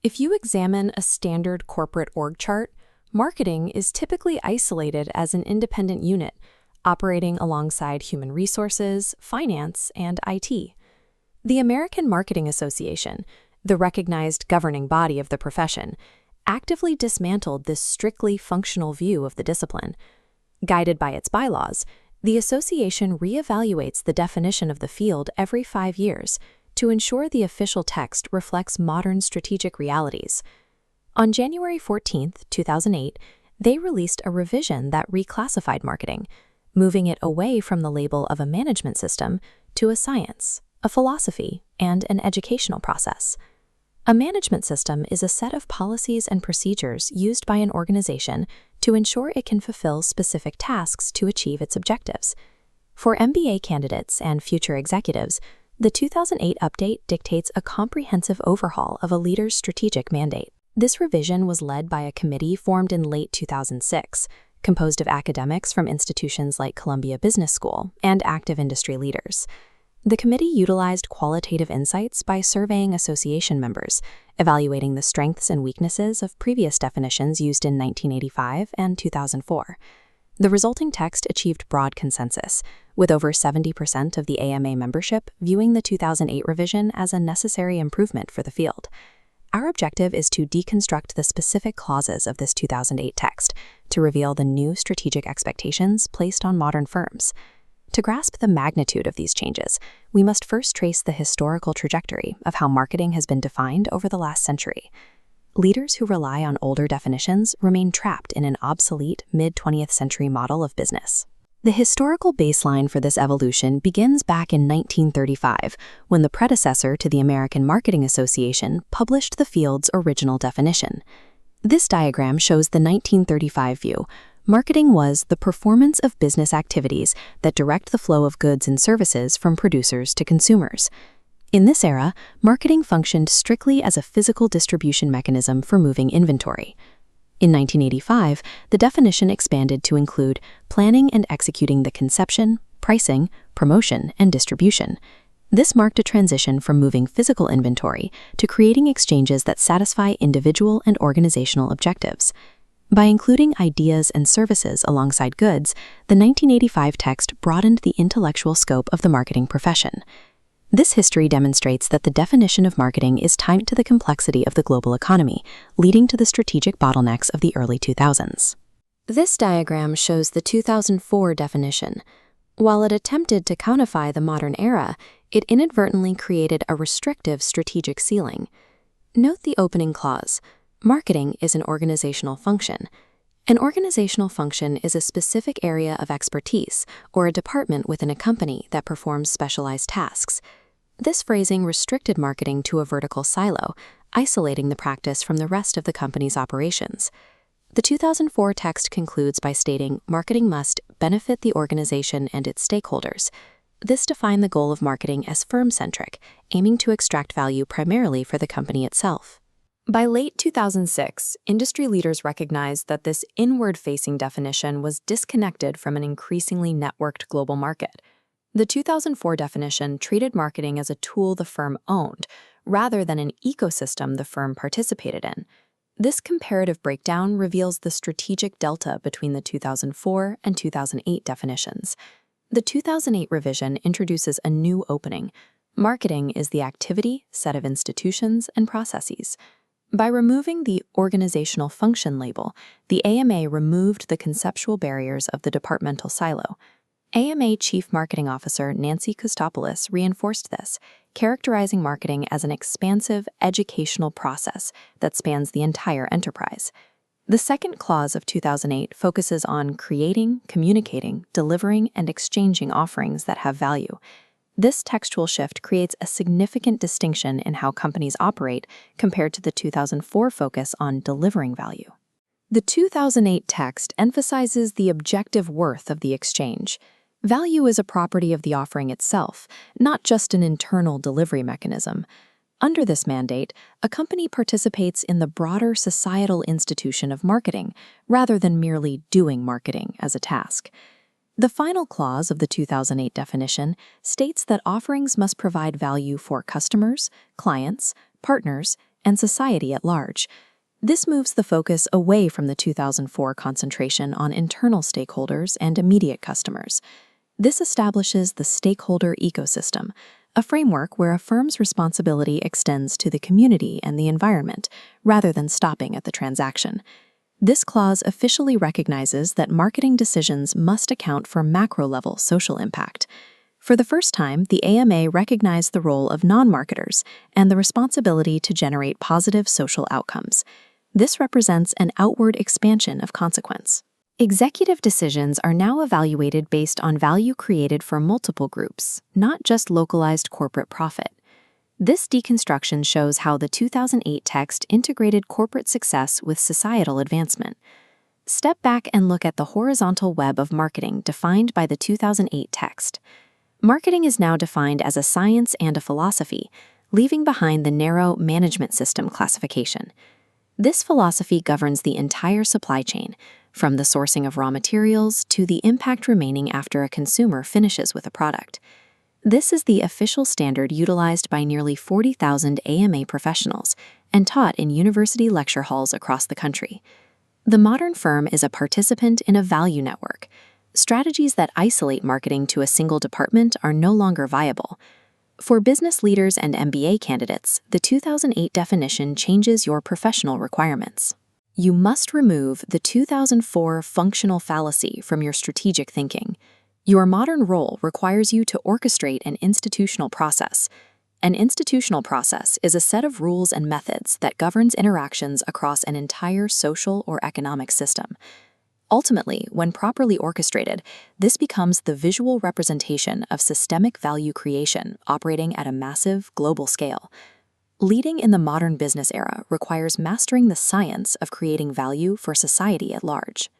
If you examine a standard corporate org chart, marketing is typically isolated as an independent unit, operating alongside human resources, finance, and IT. The American Marketing Association, the recognized governing body of the profession, actively dismantled this strictly functional view of the discipline. Guided by its bylaws, the association reevaluates the definition of the field every 5 years to ensure the official text reflects modern strategic realities. On January 14, 2008, they released a revision that reclassified marketing, moving it away from the label of a management system to a science, a philosophy, and an educational process. A management system is a set of policies and procedures used by an organization to ensure it can fulfill specific tasks to achieve its objectives. For MBA candidates and future executives, the 2008 update dictates a comprehensive overhaul of a leader's strategic mandate. This revision was led by a committee formed in late 2006, composed of academics from institutions like Columbia Business School and active industry leaders. The committee utilized qualitative insights by surveying association members, evaluating the strengths and weaknesses of previous definitions used in 1985 and 2004. The resulting text achieved broad consensus, with over 70% of the AMA membership viewing the 2008 revision as a necessary improvement for the field. Our objective is to deconstruct the specific clauses of this 2008 text to reveal the new strategic expectations placed on modern firms. To grasp the magnitude of these changes, we must first trace the historical trajectory of how marketing has been defined over the last century. Leaders who rely on older definitions remain trapped in an obsolete mid-20th century model of business. The historical baseline for this evolution begins back in 1935, when the predecessor to the American Marketing Association published the field's original definition. This diagram shows the 1935 view. Marketing was the performance of business activities that direct the flow of goods and services from producers to consumers. In this era, marketing functioned strictly as a physical distribution mechanism for moving inventory. In 1985, the definition expanded to include planning and executing the conception, pricing, promotion, and distribution. This marked a transition from moving physical inventory to creating exchanges that satisfy individual and organizational objectives. By including ideas and services alongside goods, the 1985 text broadened the intellectual scope of the marketing profession. This history demonstrates that the definition of marketing is tied to the complexity of the global economy, leading to the strategic bottlenecks of the early 2000s. This diagram shows the 2004 definition. While it attempted to codify the modern era, it inadvertently created a restrictive strategic ceiling. Note the opening clause. Marketing is an organizational function. An organizational function is a specific area of expertise or a department within a company that performs specialized tasks. This phrasing restricted marketing to a vertical silo, isolating the practice from the rest of the company's operations. The 2004 text concludes by stating marketing must benefit the organization and its stakeholders. This defined the goal of marketing as firm-centric, aiming to extract value primarily for the company itself. By late 2006, industry leaders recognized that this inward-facing definition was disconnected from an increasingly networked global market. The 2004 definition treated marketing as a tool the firm owned, rather than an ecosystem the firm participated in. This comparative breakdown reveals the strategic delta between the 2004 and 2008 definitions. The 2008 revision introduces a new opening. Marketing is the activity, set of institutions, and processes. By removing the organizational function label, the AMA removed the conceptual barriers of the departmental silo. AMA Chief Marketing Officer Nancy Kostopoulos reinforced this, characterizing marketing as an expansive educational process that spans the entire enterprise. The second clause of 2008 focuses on creating, communicating, delivering, and exchanging offerings that have value. This textual shift creates a significant distinction in how companies operate compared to the 2004 focus on delivering value. The 2008 text emphasizes the objective worth of the exchange. Value is a property of the offering itself, not just an internal delivery mechanism. Under this mandate, a company participates in the broader societal institution of marketing, rather than merely doing marketing as a task. The final clause of the 2008 definition states that offerings must provide value for customers, clients, partners, and society at large. This moves the focus away from the 2004 concentration on internal stakeholders and immediate customers. This establishes the stakeholder ecosystem, a framework where a firm's responsibility extends to the community and the environment, rather than stopping at the transaction. This clause officially recognizes that marketing decisions must account for macro-level social impact. For the first time, the AMA recognized the role of non-marketers and the responsibility to generate positive social outcomes. This represents an outward expansion of consequence. Executive decisions are now evaluated based on value created for multiple groups, not just localized corporate profit. This deconstruction shows how the 2008 text integrated corporate success with societal advancement. Step back and look at the horizontal web of marketing defined by the 2008 text. Marketing is now defined as a science and a philosophy, leaving behind the narrow management system classification. This philosophy governs the entire supply chain, from the sourcing of raw materials to the impact remaining after a consumer finishes with a product. This is the official standard utilized by nearly 40,000 AMA professionals and taught in university lecture halls across the country. The modern firm is a participant in a value network. Strategies that isolate marketing to a single department are no longer viable. For business leaders and MBA candidates, the 2008 definition changes your professional requirements. You must remove the 2004 functional fallacy from your strategic thinking. Your modern role requires you to orchestrate an institutional process. An institutional process is a set of rules and methods that governs interactions across an entire social or economic system. Ultimately, when properly orchestrated, this becomes the visual representation of systemic value creation operating at a massive global scale. Leading in the modern business era requires mastering the science of creating value for society at large.